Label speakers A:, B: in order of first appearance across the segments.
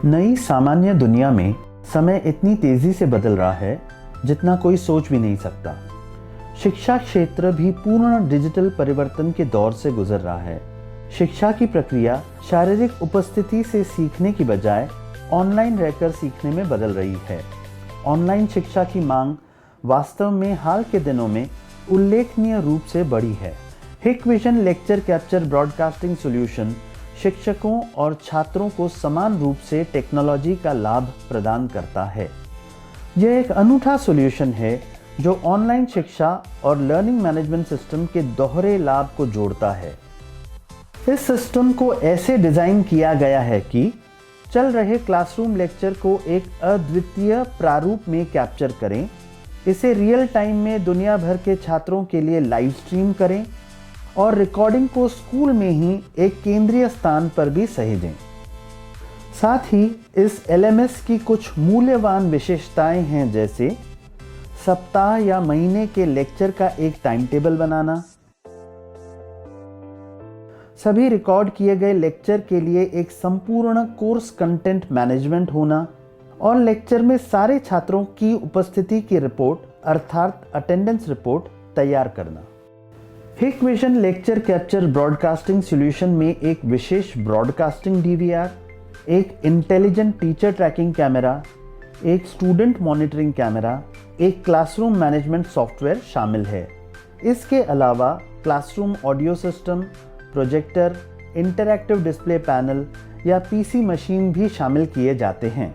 A: नई सामान्य दुनिया में समय इतनी तेजी से बदल रहा है जितना कोई सोच भी नहीं सकता। शिक्षा क्षेत्र भी पूर्ण डिजिटल परिवर्तन के दौर से गुजर रहा है। शिक्षा की प्रक्रिया शारीरिक उपस्थिति से सीखने की बजाय ऑनलाइन रहकर सीखने में बदल रही है। ऑनलाइन शिक्षा की मांग वास्तव में हाल के दिनों में उल्लेखनीय रूप से बढ़ी है। Hikvision lecture capture broadcasting solution शिक्षकों और छात्रों को समान रूप से टेक्नोलॉजी का लाभ प्रदान करता है। यह एक अनूठा सॉल्यूशन है जो ऑनलाइन शिक्षा और लर्निंग मैनेजमेंट सिस्टम के दोहरे लाभ को जोड़ता है। इस सिस्टम को ऐसे डिज़ाइन किया गया है कि चल रहे क्लासरूम लेक्चर को एक अद्वितीय प्रारूप में कैप्चर करें, इसे रियल टाइम में दुनिया भर के छात्रों के लिए लाइव स्ट्रीम करें और रिकॉर्डिंग को स्कूल में ही एक केंद्रीय स्थान पर भी सहेजें। साथ ही इस LMS की कुछ मूल्यवान विशेषताएं हैं, जैसे सप्ताह या महीने के लेक्चर का एक टाइम टेबल बनाना, सभी रिकॉर्ड किए गए लेक्चर के लिए एक संपूर्ण कोर्स कंटेंट मैनेजमेंट होना और लेक्चर में सारे छात्रों की उपस्थिति की रिपोर्ट अर्थात अटेंडेंस रिपोर्ट तैयार करना। Hikvision lecture capture broadcasting solution में एक विशेष ब्रॉडकास्टिंग DVR, एक इंटेलिजेंट टीचर ट्रैकिंग कैमरा, एक स्टूडेंट मॉनिटरिंग कैमरा, एक क्लासरूम मैनेजमेंट सॉफ्टवेयर शामिल है। इसके अलावा classroom audio system, projector, interactive display panel या PC मशीन भी शामिल किए जाते हैं।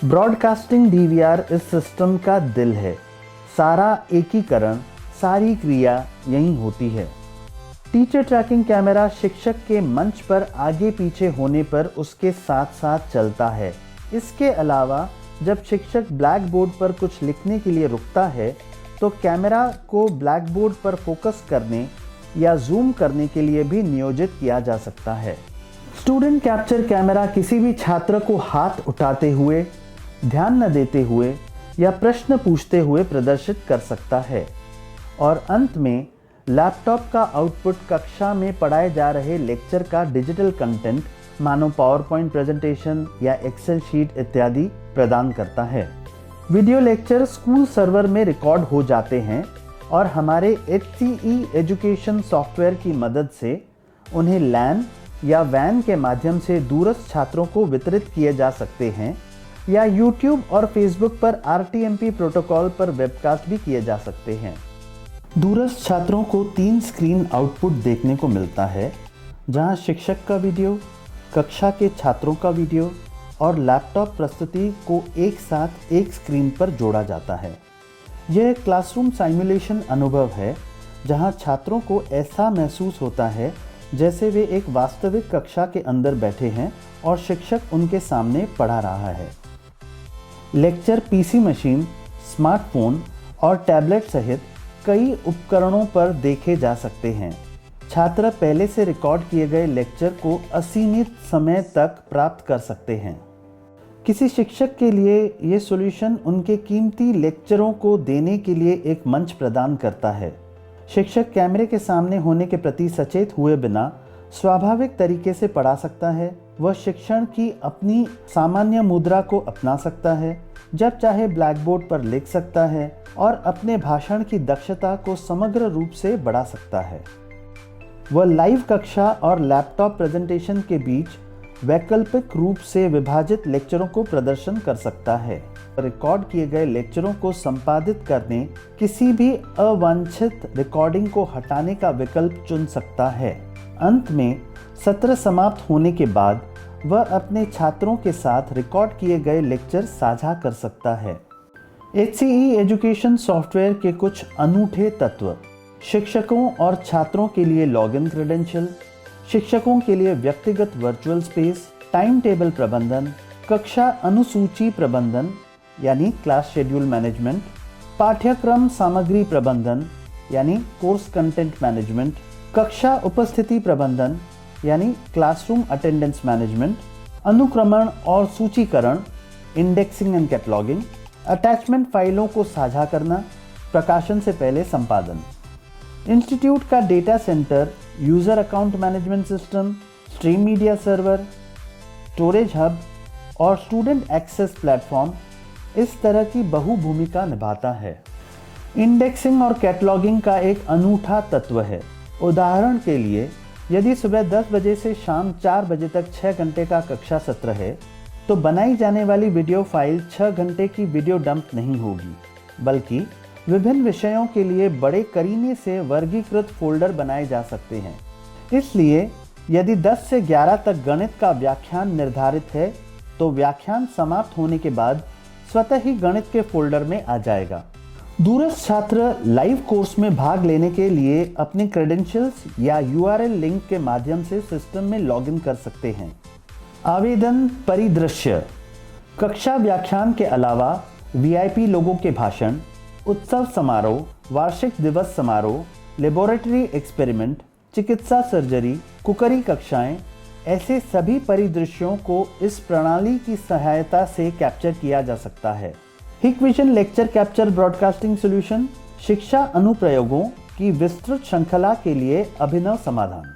A: ब्रॉडकास्टिंग DVR इस सिस्टम का दिल है। सारा एकीकरण, सारी क्रिया यहीं होती है। टीचर ट्रैकिंग कैमरा शिक्षक के मंच पर आगे पीछे होने पर उसके साथ साथ चलता है। इसके अलावा जब शिक्षक ब्लैक बोर्ड पर कुछ लिखने के लिए रुकता है तो कैमरा को ब्लैक बोर्ड पर फोकस करने या जूम करने के लिए भी नियोजित किया जा सकता है। स्टूडेंट कैप्चर कैमरा किसी भी छात्र को हाथ उठाते हुए, ध्यान न देते हुए या प्रश्न पूछते हुए प्रदर्शित कर सकता है। और अंत में लैपटॉप का आउटपुट कक्षा में पढ़ाए जा रहे लेक्चर का डिजिटल कंटेंट मानो पावरपॉइंट प्रेजेंटेशन या एक्सेल शीट इत्यादि प्रदान करता है। वीडियो लेक्चर स्कूल सर्वर में रिकॉर्ड हो जाते हैं और हमारे HCE एजुकेशन सॉफ्टवेयर की मदद से उन्हें LAN या WAN के माध्यम से दूरस्थ छात्रों को वितरित किए जा सकते हैं या YouTube और Facebook पर RTMP प्रोटोकॉल पर वेबकास्ट भी किए जा सकते हैं। दूरस्थ छात्रों को 3 स्क्रीन आउटपुट देखने को मिलता है, जहां शिक्षक का वीडियो, कक्षा के छात्रों का वीडियो और लैपटॉप प्रस्तुति को एक साथ एक स्क्रीन पर जोड़ा जाता है। यह क्लासरूम साइमुलेशन अनुभव है, जहां छात्रों को ऐसा महसूस होता है जैसे वे एक वास्तविक कक्षा के अंदर बैठे हैं और शिक्षक उनके सामने पढ़ा रहा है। लेक्चर PC मशीन, स्मार्टफोन और टैबलेट सहित कई उपकरणों पर देखे जा सकते हैं। छात्र पहले से रिकॉर्ड किए गए लेक्चर को असीमित समय तक प्राप्त कर सकते हैं। किसी शिक्षक के लिए ये सॉल्यूशन उनके कीमती लेक्चरों को देने के लिए एक मंच प्रदान करता है। शिक्षक कैमरे के सामने होने के प्रति सचेत हुए बिना स्वाभाविक तरीके से पढ़ा सकता है। वह शिक्षण की अपनी सामान्य मुद्रा को अपना सकता है, जब चाहे ब्लैक बोर्ड पर लिख सकता है और अपने भाषण की दक्षता को समग्र रूप से बढ़ा सकता है। वह लाइव कक्षा और लैपटॉप प्रेजेंटेशन के बीच वैकल्पिक रूप से विभाजित लेक्चरों को प्रदर्शन कर सकता है। रिकॉर्ड किए गए लेक्चरों को संपादित करने, किसी भी अवांछित रिकॉर्डिंग को हटाने का विकल्प चुन सकता है। अंत में सत्र समाप्त होने के बाद वह अपने छात्रों के साथ रिकॉर्ड किए गए लेक्चर साझा कर सकता है। HCE एजुकेशन सॉफ्टवेयर के कुछ अनूठे तत्व: शिक्षकों और छात्रों के लिए लॉगिन क्रेडेंशियल, शिक्षकों के लिए व्यक्तिगत वर्चुअल स्पेस, टाइम टेबल प्रबंधन, कक्षा अनुसूची प्रबंधन यानी क्लास शेड्यूल मैनेजमेंट, पाठ्यक्रम सामग्री प्रबंधन, यानी कोर्स कंटेंट मैनेजमेंट, कक्षा उपस्थिति प्रबंधन यानी क्लासरूम अटेंडेंस मैनेजमेंट, अनुक्रमण और सूचीकरण, इंडेक्सिंग एंड कैटलॉगिंग, अटैचमेंट फाइलों को साझा करना, प्रकाशन से पहले संपादन। इंस्टीट्यूट का data centre, user account management system, stream media server, storage hub और स्टूडेंट एक्सेस प्लेटफॉर्म इस तरह की बहु भूमिका निभाता है। इंडेक्सिंग और कैटलॉगिंग का एक अनूठा तत्व है। उदाहरण के लिए, यदि सुबह 10 बजे से शाम 4 बजे तक 6 घंटे का कक्षा सत्र है, तो बनाई जाने वाली वीडियो फाइल 6 घंटे की वीडियो डंप नहीं होगी, बल्कि विभिन्न विषयों के लिए बड़े करीने से वर्गीकृत फोल्डर बनाए जा सकते हैं। इसलिए यदि 10 से 11 तक गणित का व्याख्यान निर्धारित है, तो व्याख्यान समाप्त होने के बाद स्वतः ही गणित के फोल्डर में आ जाएगा। दूरस्थ छात्र लाइव कोर्स में भाग लेने के लिए अपने क्रेडेंशियल्स या URL लिंक के माध्यम से सिस्टम में लॉगिन कर सकते हैं। आवेदन परिदृश्य: कक्षा व्याख्यान के अलावा VIP लोगों के भाषण, उत्सव समारोह, वार्षिक दिवस समारोह, लेबोरेटरी एक्सपेरिमेंट, चिकित्सा सर्जरी, कुकरी कक्षाएं, ऐसे सभी परिदृश्यों को इस प्रणाली की सहायता से कैप्चर किया जा सकता है। Hikvision lecture capture broadcasting solution शिक्षा अनुप्रयोगों की विस्तृत श्रृंखला के लिए अभिनव समाधान।